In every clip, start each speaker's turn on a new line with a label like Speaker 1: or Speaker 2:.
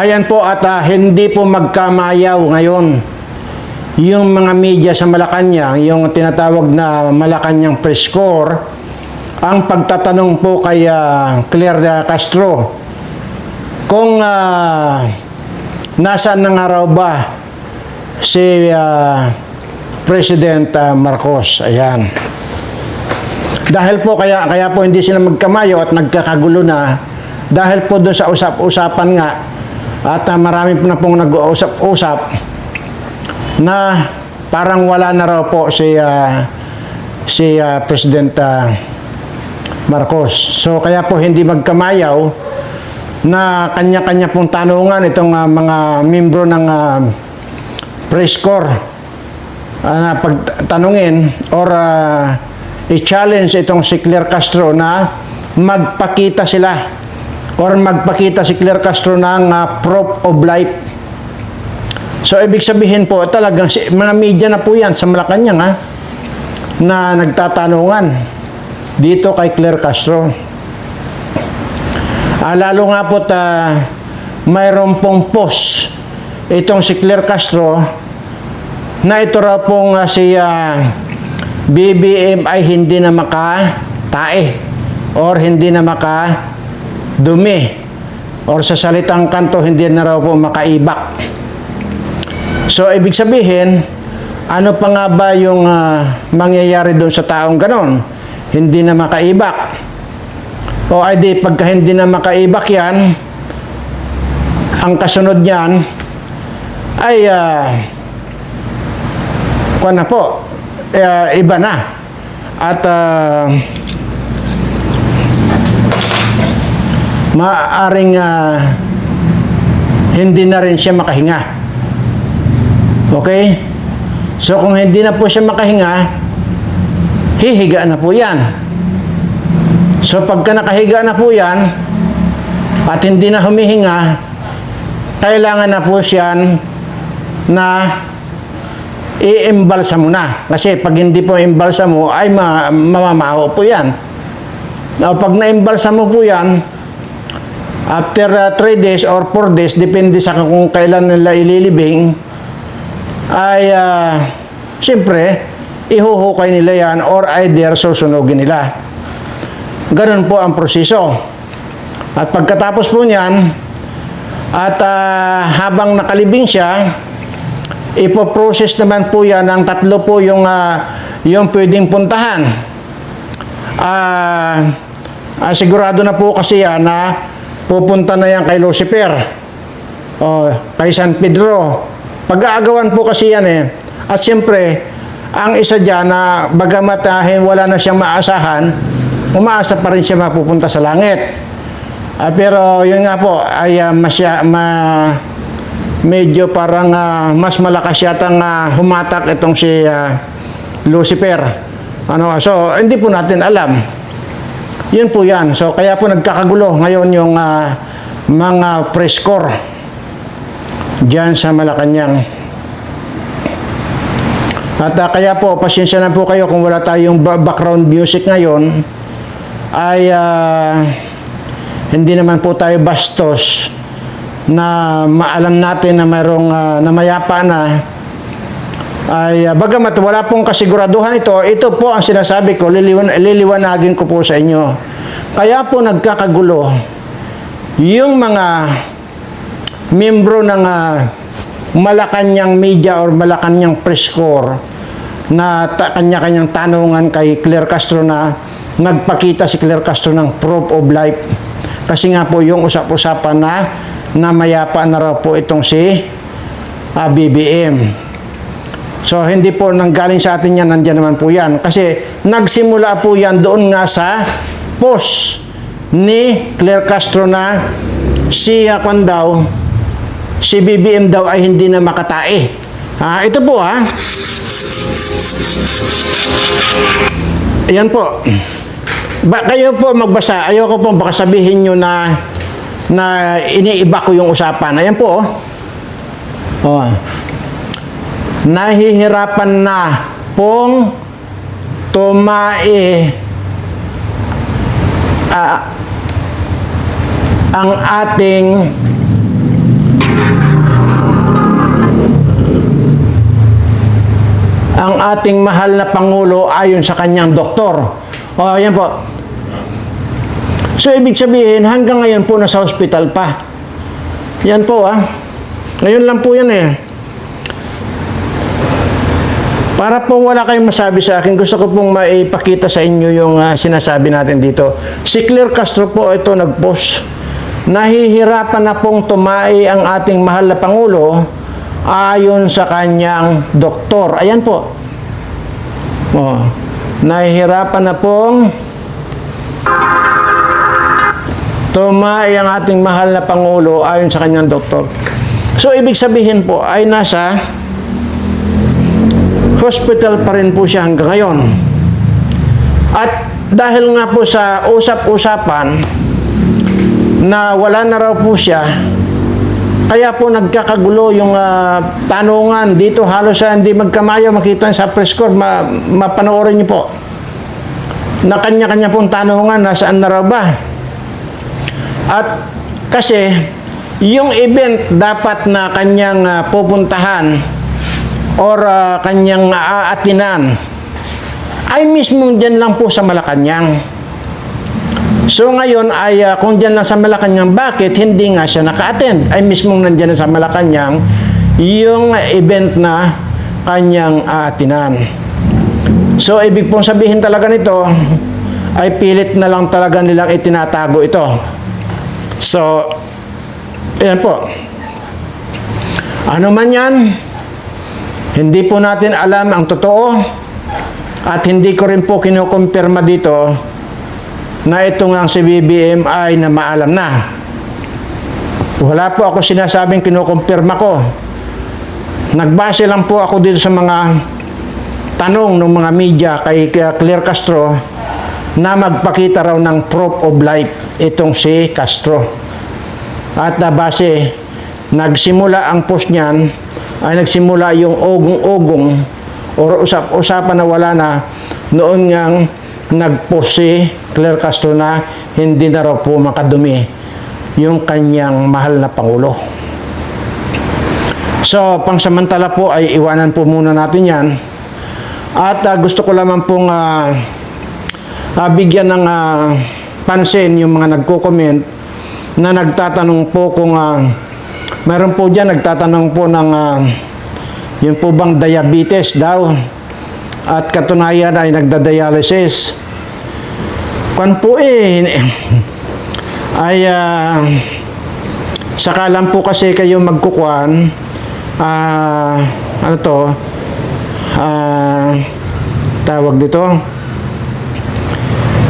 Speaker 1: Ayan po at hindi po magkamayaw ngayon yung mga media sa Malacanang, yung tinatawag na Malacanang Press Corps, ang pagtatanong po kay Claire Castro kung nasaan na nga raw ba si President Marcos. Ayan. Dahil po kaya po hindi sila magkamayo at nagkakagulo na dahil po doon sa usap-usapan nga at marami na pong nag-uusap-usap na parang wala na raw po si President Marcos. So kaya po hindi magkamayaw na kanya-kanya pong tanungan itong mga membro ng press corps na pagtanungin or i-challenge itong si Claire Castro na magpakita sila or magpakita si Claire Castro ng proof of life. So ibig sabihin po talagang mga media na po yan sa Malacanang na nagtatanungan dito kay Claire Castro. Lalo nga po mayroon pong post itong si Claire Castro na ito raw pong si BBM ay hindi na makatae or hindi na makadumi or sa salitang kanto hindi na raw po makaibak. So ibig sabihin, ano pa nga ba yung mangyayari doon sa taong ganon? Hindi na makaibak. O ay di pagka hindi na makaibak yan, ang kasunod niyan ay kuwan na po, iba na. At maaaring hindi na rin siya makahinga. Okay? So kung hindi na po siya makahinga, hihiga na po yan. So pagka nakahiga na po yan at hindi na humihinga, kailangan na po siyan na i-imbalsa mo na. Kasi pag hindi po imbalsa mo, ay mamamaho po yan. Now, pag na-imbalsa mo po yan, after 3 days or 4 days, depende sa kung kailan nila ililibing, ay siyempre, ihuhukay nila yan or either susunugin nila. Ganun po ang proseso. At pagkatapos po niyan, at habang nakalibing siya, ipoprocess naman po yan ng 3 po yung pwedeng puntahan. Sigurado na po kasi yan na pupunta na yan kay Lucifer o kay San Pedro. Pag-aagawan po kasi yan At siyempre, ang isa dyan na bagamat wala na siyang maasahan, umaasa pa rin siya mapupunta sa langit. Pero yun nga po ay medyo parang mas malakas yatang humatak itong si Lucifer. So hindi po natin alam. Yun po yan. So kaya po nagkakagulo ngayon yung mga press corps diyan sa Malacanang. At kaya po pasensya na po kayo kung wala tayong background music ngayon. Ay hindi naman po tayo bastos na maalam natin na mayroong namayapa na ay bagamat wala pong kasiguraduhan ito po ang sinasabi ko, liliwanagin ko po sa inyo. Kaya po nagkakagulo yung mga membro ng Malacanang media or Malacanang press corps na kanya-kanyang tanungan kay Claire Castro na nagpakita si Claire Castro ng proof of life. Kasi nga po yung usap-usapan na namayapa na raw po itong si BBM. So hindi po nanggaling sa atin yan, nandyan naman po yan. Kasi nagsimula po yan doon nga sa post ni Claire Castro na si BBM daw ay hindi na makatae. Ito po Ayan po. Kayo po magbasa. Ayoko po baka sabihin nyo na iniiba ko yung usapan. Ayan po. Nahihirapan na pong tumae ang ating ang ating mahal na Pangulo ayon sa kanyang doktor. O, yan po. So, ibig sabihin, hanggang ngayon po nasa hospital pa. Yan po, Ngayon lang po yan Para po wala kayong masabi sa akin, gusto ko pong maipakita sa inyo yung sinasabi natin dito. Si Claire Castro po ito nag-post. Nahihirapan na pong tumai ang ating mahal na Pangulo ayon sa kanyang doktor. Ayan po. Nahihirapan na pong tumai ang ating mahal na Pangulo ayon sa kanyang doktor. So, ibig sabihin po ay nasa hospital pa rin po siya hanggang ngayon. At dahil nga po sa usap-usapan na wala na raw po siya, kaya po nagkakagulo yung tanungan dito. Halos hindi magkamayo, makita sa press corps, mapanoorin niyo po na kanya-kanya pong tanungan, nasaan na raw ba? At kasi yung event dapat na kanyang pupuntahan or kanyang aatinan ay mismo dyan lang po sa Malacanang. So ngayon ay kung dyan lang sa Malacanang, bakit hindi nga siya naka-attend? Ay mismo nandyan sa Malacanang yung event na kanyang aatinan. So ibig pong sabihin talaga nito ay pilit na lang talaga nilang itinatago ito. So, ayan po. Ano man yan, hindi po natin alam ang totoo at hindi ko rin po kinukumpirma dito na ito nga si BBM ay na maalam na. Wala po ako sinasabing kinukumpirma ko. Nagbase lang po ako dito sa mga tanong ng mga media kay Claire Castro na magpakita raw ng proof of life itong si Castro. At base, nagsimula ang post niyan, ay nagsimula yung ogong-ogong o usap-usapan na wala na noon ngang nag-post si Claire Castro na hindi na raw po makadumi yung kanyang mahal na Pangulo. So, pangsamantala po ay iwanan po muna natin yan. At gusto ko lamang pong bigyan ng pansin yung mga nagko-comment na nagtatanong po kung meron po dyan nagtatanong po ng yung po bang diabetes daw at katunayan ay nagda-dialysis. Kwan po ay saka lang po kasi kayo magkukuan ano to tawag dito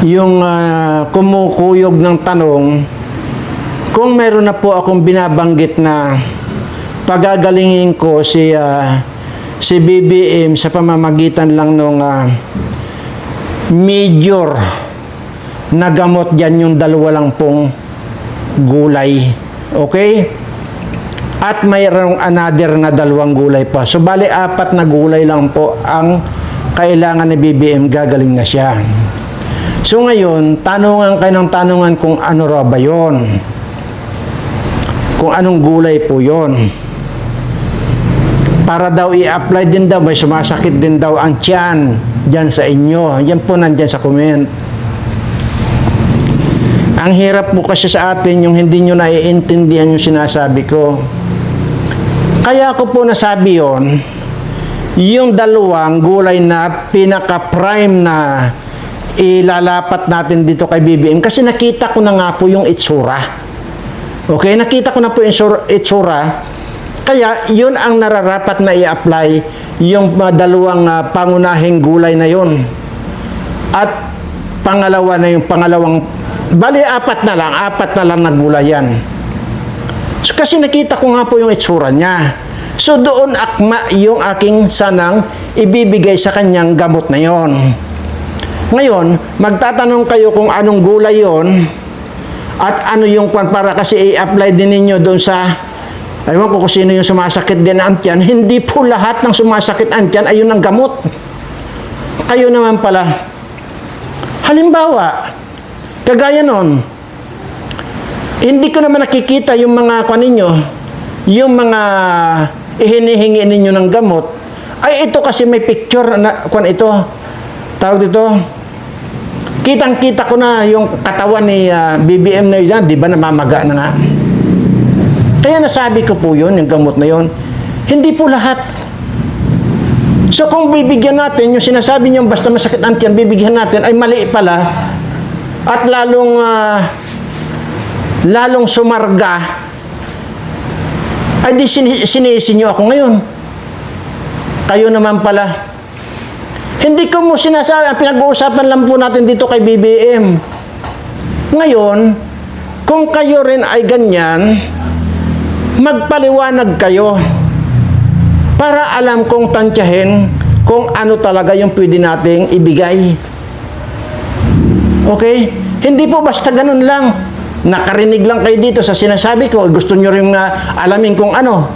Speaker 1: yung kumukuyog ng tanong kung meron na po akong binabanggit na pagagalingin ko si BBM sa pamamagitan lang nung major na gamot dyan yung 20 gulay. Okay? At mayroong another na 2 gulay pa. So, bali 4 na gulay lang po ang kailangan ni BBM, gagaling na siya. So, ngayon, tanungan kayo ng tanungan kung ano raw ba yun. Kung anong gulay po yun. Para daw i-apply din daw, may sumasakit din daw ang tiyan dyan sa inyo. Yan po nandyan sa comment. Ang hirap po kasi sa atin yung hindi nyo naiintindihan yung sinasabi ko. Kaya ko po nasabi yon, yung 2 gulay na pinaka-prime na ilalapat natin dito kay BBM kasi nakita ko na nga po yung itsura. Okay, nakita ko na po yung itsura. Kaya yun ang nararapat na i-apply yung 2 pangunahing gulay na yun. At pangalawa na yung pangalawang, bali 4 na lang na gulay yan. So, kasi nakita ko nga po yung itsura niya. So doon akma yung aking sanang ibibigay sa kanyang gamot na yon. Ngayon, magtatanong kayo kung anong gulay yon at ano yung para kasi i-apply din ninyo doon sa, ayun ko kung sino yung sumasakit din ang tiyan. Hindi po lahat ng sumasakit ang tiyan ay yun ang gamot. Kayo naman pala. Halimbawa, kagaya nun, hindi ko naman nakikita yung mga ninyo, yung mga ihinihingi ninyo ng gamot Ay, ito kasi may picture na, kung ito, tawag dito, kitang-kita ko na yung katawan ni BBM na yun, di ba namamaga na nga? Kaya nasabi ko po yun, yung gamot na yun. Hindi po lahat. So kung bibigyan natin, yung sinasabi niyang basta masakit ang tiyan, bibigyan natin, ay mali pala, at lalong sumarga, ay di sinisi niyo ako ngayon. Kayo naman pala. Hindi ko mo sinasabi, ang pinag-uusapan lang po natin dito kay BBM. Ngayon, kung kayo rin ay ganyan, magpaliwanag kayo para alam kong tansyahin kung ano talaga yung pwede nating ibigay. Okay? Hindi po basta ganun lang. Nakarinig lang kayo dito sa sinasabi ko. Gusto nyo rin alamin kung ano.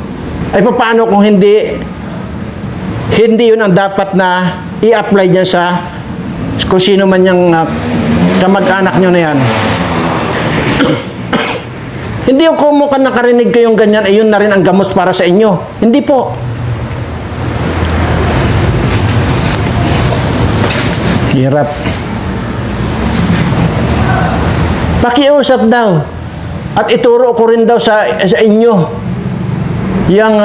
Speaker 1: Ay paano kung hindi yun ang dapat na i-apply dyan sa kung sino man yung kamag-anak nyo na yan. Hindi yung kumukan nakarinig kayong ganyan, ay yun na rin ang gamot para sa inyo. Hindi po. Hirap. Pakiusap daw. At ituro ko rin daw sa inyo yung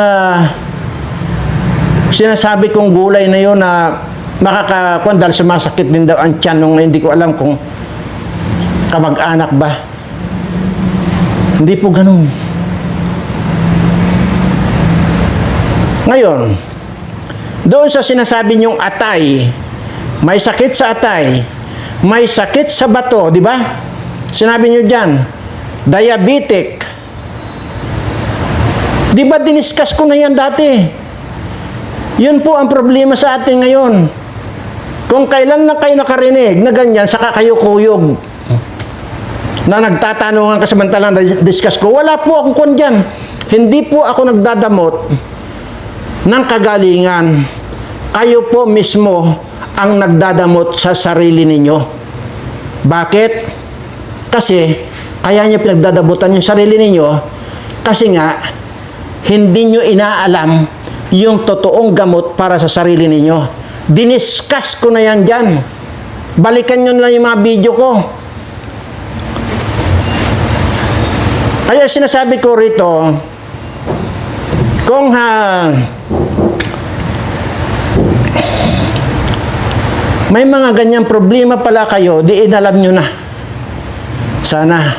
Speaker 1: sinasabi kong gulay na yun na makakakuan dahil sumasakit din daw ang tiyan nung hindi ko alam kung kamag-anak ba. Hindi po ganun. Ngayon, doon sa sinasabi niyong atay, may sakit sa atay, may sakit sa bato, di ba? Sinabi niyo dyan, diabetic. Di ba diniscuss ko na yan dati? Yun po ang problema sa atin ngayon. Kung kailan na kayo nakarinig na ganyan, saka kayo kuyog na nagtatanungan kasamantalang discuss ko, wala po akong kung dyan. Hindi po ako nagdadamot ng kagalingan. Kayo po mismo ang nagdadamot sa sarili ninyo. Bakit? Kasi, kaya nyo pinagdadamutan yung sarili ninyo kasi nga, hindi nyo inaalam yung totoong gamot para sa sarili ninyo. Diniscuss ko na yan dyan. Balikan nyo na yung mga video ko. Kaya sinasabi ko rito, kung may mga ganyang problema pala kayo, di inalam nyo na. Sana,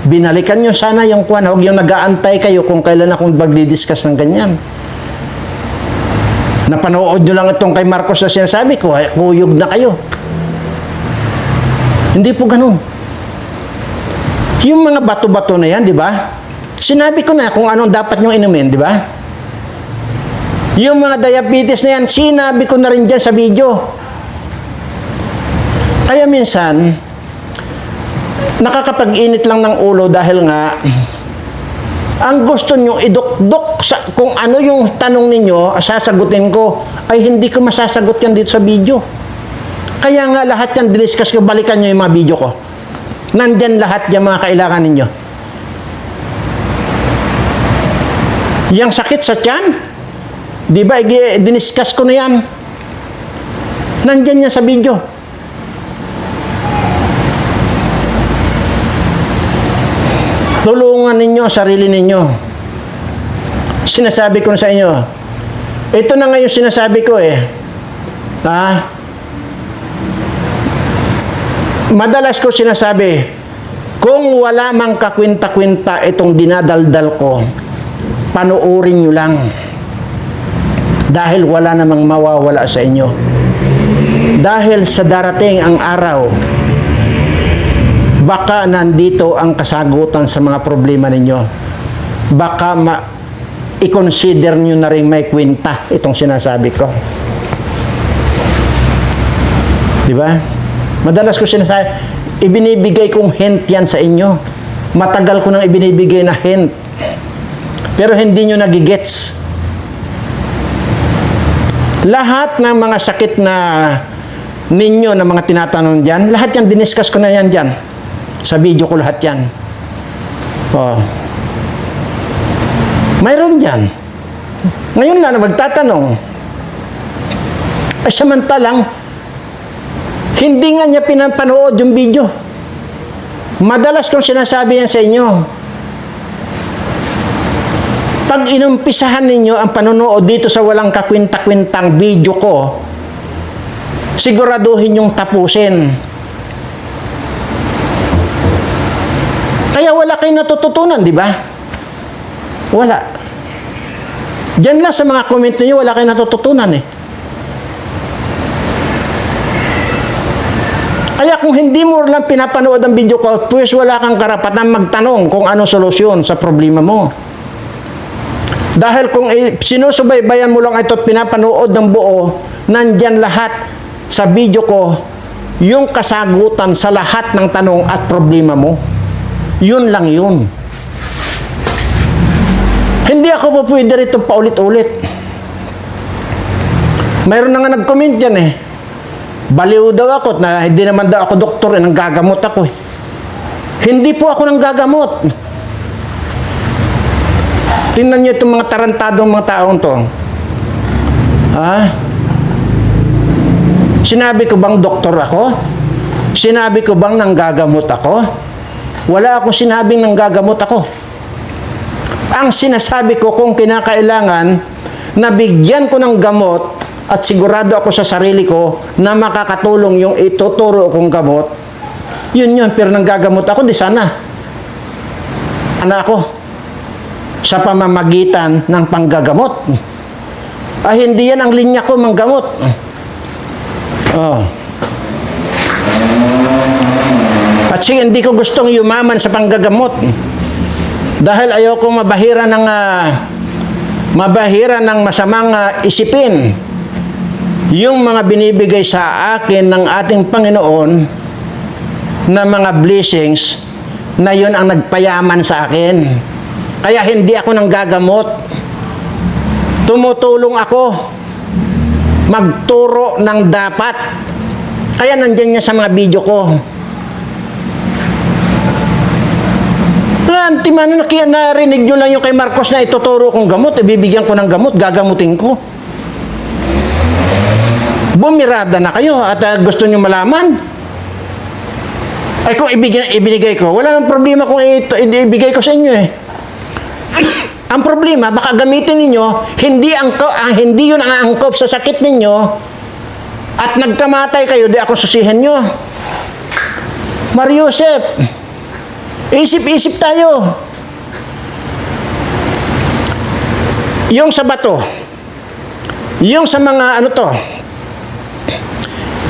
Speaker 1: binalikan nyo sana yung kwan, huwag yung nag-aantay kayo kung kailan akong magdi-discuss ng ganyan. Napanood nyo lang itong kay Marcos na sinasabi ko, kuyog na kayo. Hindi po ganun. Yung mga bato-bato na yan, di ba? Sinabi ko na kung anong dapat nyong inumin, di ba? Yung mga diabetes na yan, sinabi ko na rin dyan sa video. Kaya minsan, nakakapag-init lang ng ulo dahil nga, ang gusto nyo idukdok sa kung ano yung tanong ninyo, sasagutin ko, ay hindi ko masasagot yan dito sa video. Kaya nga lahat yan, diniscuss ko, balikan nyo yung mga video ko. Nandyan lahat yung mga kailangan ninyo. Yang sakit sa tiyan, di ba, diniscuss ko na yan. Nandyan yan sa video. Tulungan ninyo sarili ninyo. Sinasabi ko na sa inyo. Ito na ngayon sinasabi ko eh. Madalas ko sinasabi, kung wala mang kakwinta-kwinta itong dinadaldal ko, panuorin nyo lang. Dahil wala namang mawawala sa inyo. Dahil sa darating ang araw, baka nandito ang kasagutan sa mga problema ninyo. Baka i-consider nyo na rin may kwenta itong sinasabi ko. Di ba? Madalas ko sinasabi, ibinibigay kong hint yan sa inyo. Matagal ko nang ibinibigay na hint. Pero hindi nyo nagigets. Lahat ng mga sakit na ninyo, na mga tinatanong dyan, lahat yan, diniscuss ko na yan dyan. Sa video ko lahat yan. Oh. Mayroon dyan. Ngayon lang na magtatanong. Ay samantalang, hindi nga niya pinapanood yung video. Madalas kong sinasabi yan sa inyo. Pag inumpisahan ninyo ang panonood dito sa walang kakwinta-kwintang video ko, siguraduhin yung tapusin. Kaya wala kayong natututunan, di ba? Wala. Diyan lang sa mga comment niyo, wala kayong natututunan eh. Kaya kung hindi mo lang pinapanood ang video ko, pues wala kang karapatan magtanong kung ano solusyon sa problema mo. Dahil kung sinusubaybayan mo lang ito at pinapanood ng buo, nandyan lahat sa video ko, yung kasagutan sa lahat ng tanong at problema mo. Yun lang yun. Hindi ako po pwede rito paulit-ulit. Mayroon na nga nag-comment yan eh. Baliw daw ako na hindi naman daw ako doktor, nanggagamot ako eh. Hindi po ako nanggagamot. Tingnan nyo itong mga tarantadong mga taong to. Ha? Sinabi ko bang doktor ako? Sinabi ko bang nanggagamot ako? Wala akong sinabing nanggagamot ako. Ang sinasabi ko kung kinakailangan na bigyan ko ng gamot at sigurado ako sa sarili ko na makakatulong yung ituturo kong gamot, yun. Pero nanggagamot ako, di sana. Ako sa pamamagitan ng panggagamot. Ay, hindi yan ang linya ko, manggamot. Oh. At sige, hindi ko gustong yumaman sa panggagamot. Dahil ayoko mabahira ng masamang isipin yung mga binibigay sa akin ng ating Panginoon na mga blessings na yun ang nagpayaman sa akin. Kaya hindi ako nanggagamot. Tumutulong ako magturo ng dapat. Kaya nandyan niya sa mga video ko. Narinig nyo lang yung kay Marcos na ituturo kong gamot, ibibigyan ko ng gamot, gagamutin ko. Bumirada na kayo at gusto nyo malaman. Ay kung ibinigay ko, wala nang problema kung ibigay ko sa inyo eh. Ang problema, baka gamitin ninyo, hindi yun ang angkop sa sakit ninyo at nagkamatay kayo, di ako susihan nyo. Mario Joseph, isip-isip tayo. Yung sa bato, yung sa mga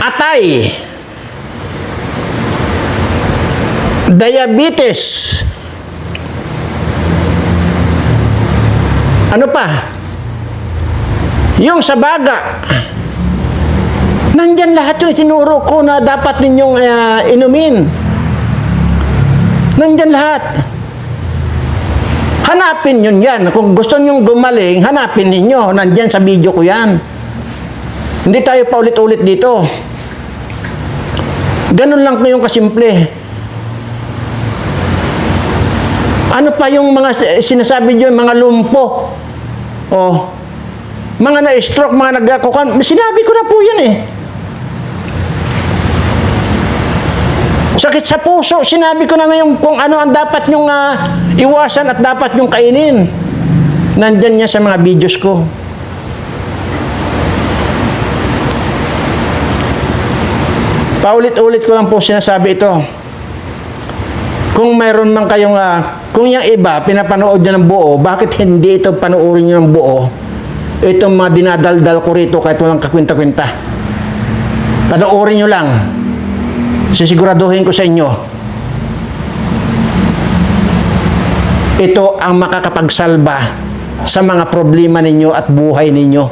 Speaker 1: atay, diabetes, ano pa? Yung sa baga, nandyan lahat yung itinuro ko na dapat ninyong inumin. Nandyan lahat. Hanapin nyo yan. Kung gusto nyong gumaling, hanapin ninyo. Nandyan sa video ko yan. Hindi tayo paulit-ulit dito. Ganun lang yung kasimple. Ano pa yung mga sinasabi nyo, mga lumpo? Oh, mga na-stroke, mga nagkakukan. Sinabi ko na po yan eh. Sakit sa puso, sinabi ko na ngayon kung ano ang dapat nyong iwasan at dapat nyong kainin. Nandyan niya sa mga videos ko. Paulit-ulit ko lang po sinasabi ito. Kung mayroon man kayong, kung yung iba, pinapanood nyo ng buo, bakit hindi ito panoorin nyo ng buo? Itong mga dinadaldal ko rito kahit walang kakwinta-kwinta. Panoorin nyo lang. Sisiguraduhin ko sa inyo, ito ang makakapagsalba sa mga problema ninyo at buhay ninyo.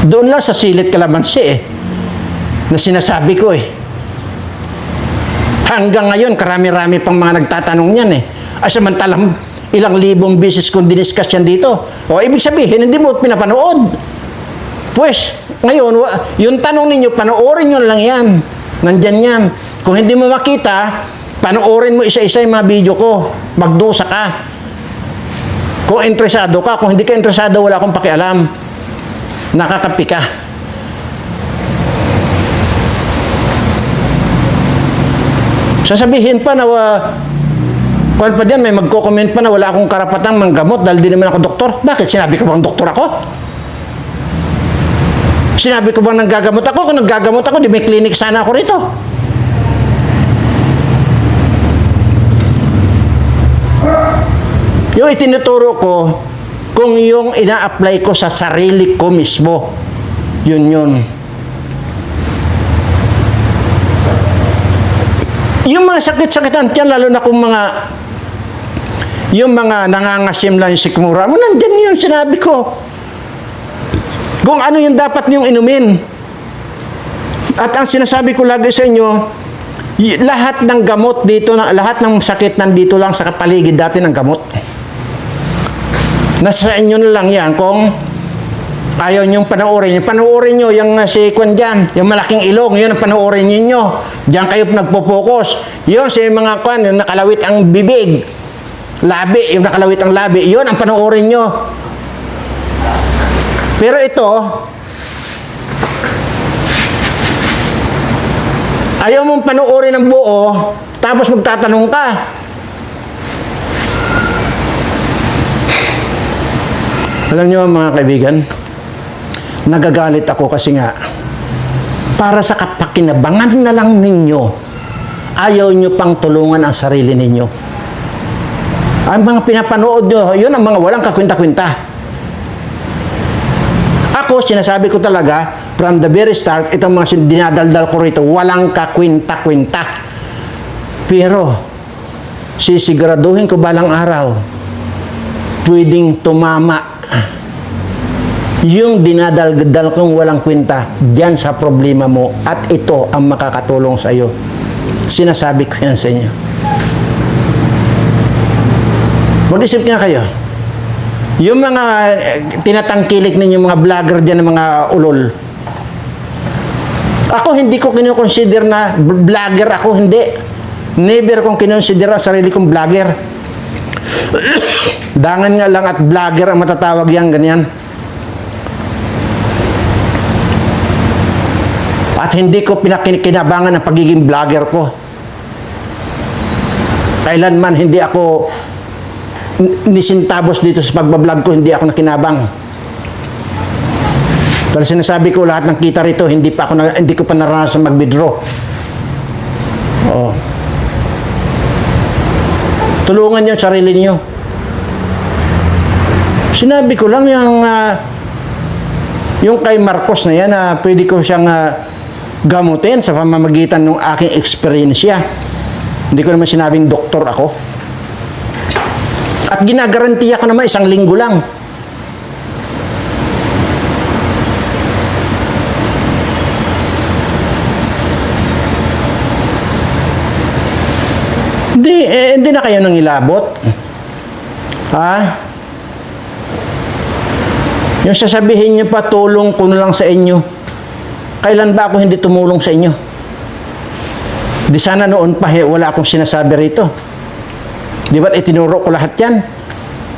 Speaker 1: Doon lang sa silid kalamansi na sinasabi ko eh. Hanggang ngayon, karami-rami pang mga nagtatanong niyan eh. Ay samantalang ilang libong beses kong diniscuss yan dito. O ibig sabihin, hindi mo pinapanood. Pues, ngayon, yung tanong ninyo, panoorin nyo lang yan. Nandyan yan. Kung hindi mo makita, panoorin mo isa-isa yung mga video ko. Magdusa ka. Kung interesado ka, kung hindi ka interesado, wala akong pakialam. nakakapi ka. Sasabihin pa na kung pa diyan, may magko-comment pa na wala akong karapatang manggamot dahil di naman ako doktor. Bakit? Sinabi ko bang doktor ako? Sinabi ko bang nanggagamot ako? Kung nanggagamot ako, di may clinic sana ako rito. Yung itinuturo ko, kung yung ina-apply ko sa sarili ko mismo, yun. Yung mga sakit-sakitan tiyan, lalo na kung yung mga nangangasim lang yung sikmura mo, nandyan yung sinabi ko. Kung ano yung dapat niyong inumin. At ang sinasabi ko lagi sa inyo, lahat ng gamot dito, lahat ng sakit nandito lang sa paligid dati ng gamot. Nasa inyo na lang yan kung ayaw niyong panoorin. Panoorin nyo yung si Kwan dyan, yung malaking ilong, yun ang panoorin ninyo. Diyan kayo nagpo-focus. Yun si mga Kwan, yung nakalawit ang bibig. Labi, yung nakalawit ang labi, yun ang panoorin nyo. Pero ito, ayaw mong panoorin ng buo, tapos magtatanong ka. Alam nyo mga kaibigan, nagagalit ako kasi nga, para sa kapakinabangan na lang ninyo, ayaw nyo pang tulungan ang sarili ninyo. Ang mga pinapanood nyo, yun ang mga walang kakwinta-kwinta. Ako, sinasabi ko talaga, from the very start, itong mga dinadaldal ko rito, walang kakwinta-kwinta. Pero, sisiguraduhin ko balang araw, pwedeng tumama yung dinadaldal kong walang kwinta dyan sa problema mo at ito ang makakatulong sa iyo. Sinasabi ko yan sa inyo. Mag-isip nga kayo. Yung mga tinatangkilik ninyo mga vlogger dyan, mga ulol. Ako hindi ko kinoconsider na vlogger ako, hindi. Never kong kinonsider ang sarili kong vlogger. Dangan nga lang at vlogger ang matatawag yan, ganyan. At hindi ko pinakinabangan ang pagiging vlogger ko. Kailanman hindi ako nisintabos dito sa pagbablog ko, hindi ako nakinabang. Pero sinasabi ko lahat ng kita rito, hindi ko pa naranasan mag-withdraw. Oo. Tulungan niyo sarili niyo. Sinabi ko lang yung kay Marcos na yan, pwede ko siyang gamutin sa pamamagitan ng aking experience. Hindi ko naman sinabing doktor ako. At ginagarantiya ko naman 1 linggo lang. Hindi na kayo nang ilabot. Ha? Yung sasabihin niyo pa, tulong ko na lang sa inyo. Kailan ba ako hindi tumulong sa inyo? Di sana noon pa, wala akong sinasabi rito. Di ba't itinuro ko lahat yan?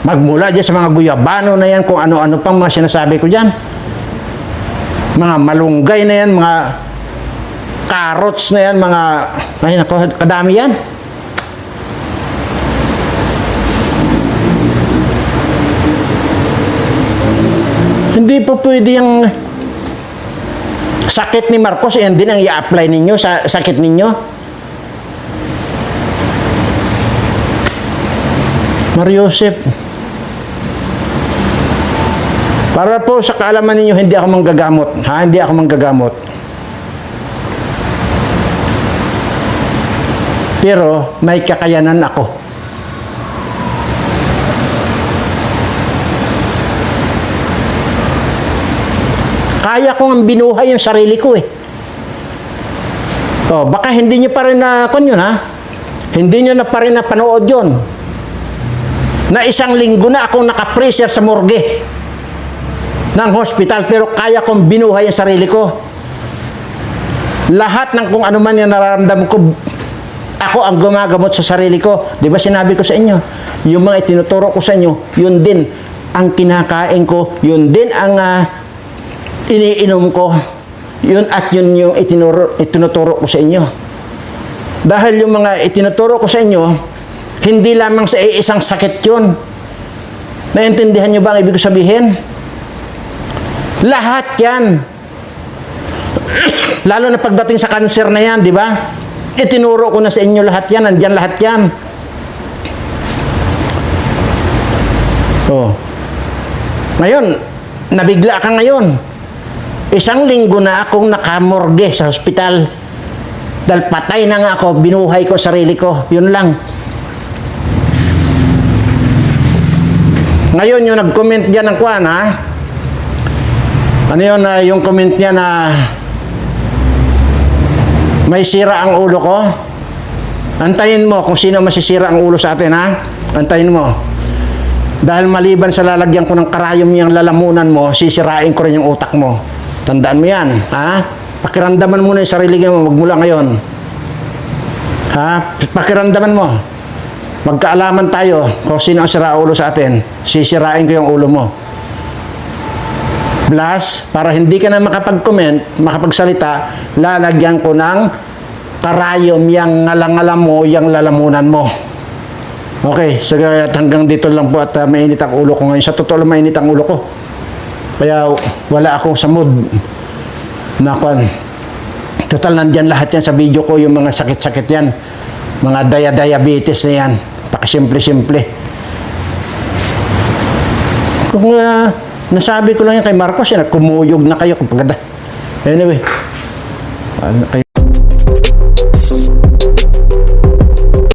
Speaker 1: Magmula dyan sa mga guyabano na yan, kung ano-ano pang mga sinasabi ko dyan. Mga malunggay na yan, mga carrots na yan, mga, ay nako, kadami yan. Hindi po pwede yung sakit ni Marcos, yan din ang i-apply ninyo sa sakit ninyo. Mariosep, para po sa kaalaman ninyo, hindi ako manggagamot. Hindi ako manggagamot. Pero may kakayanan ako. Kaya kong binuhay yung sarili ko eh. Baka hindi nyo pa rin hindi nyo na pa rin napanood yun. Na 1 linggo na akong nakapreser sa morgue ng hospital, pero kaya kong binuhay ang sarili ko. Lahat ng kung ano man yung nararamdaman ko, ako ang gumagamot sa sarili ko. Di ba sinabi ko sa inyo, yung mga itinuturo ko sa inyo, yun din ang kinakain ko, yun din ang iniinom ko. Yun at yun yung itinuturo ko sa inyo. Dahil yung mga itinuturo ko sa inyo, hindi lamang sa isang sakit yun. Naintindihan nyo ba ang ibig sabihin? Lahat yan. Lalo na pagdating sa cancer na yan, di ba? Itinuro ko na sa inyo lahat yan. Nandyan lahat yan. Oh. Ngayon, nabigla ka ngayon. Isang linggo na akong nakamorgue sa hospital. Dahil patay na nga ako, binuhay ko sarili ko. Yun lang. Ngayon, yung nag-comment dyan ng kuwan, ha? Ano yun, yung comment niya na may sira ang ulo ko? Antayin mo kung sino masisira ang ulo sa atin, ha? Antayin mo. Dahil maliban sa lalagyan ko ng karayom yung lalamunan mo, sisirain ko rin yung utak mo. Tandaan mo yan, ha? Pakiramdaman mo na yung sarili mo magmula ngayon. Ha? Pakiramdaman mo. Magkaalaman tayo kung sino ang sira ulo sa atin. Sisirain ko yung ulo mo. Plus, para hindi ka na makapag-comment, makapagsalita, lalagyan ko ng karayom yung ngalangalam mo, yung lalamunan mo. Okay, so hanggang dito lang po at mainit ang ulo ko ngayon. Sa totoo lang mainit ang ulo ko. Kaya wala akong sa mood na kwan. Total nandyan lahat yan sa video ko, yung mga sakit-sakit yan. Mga diabetes na yan. Simple-simple. Kung nasabi ko lang yan kay Marcos, yan, kumuyog na kayo. Anyway,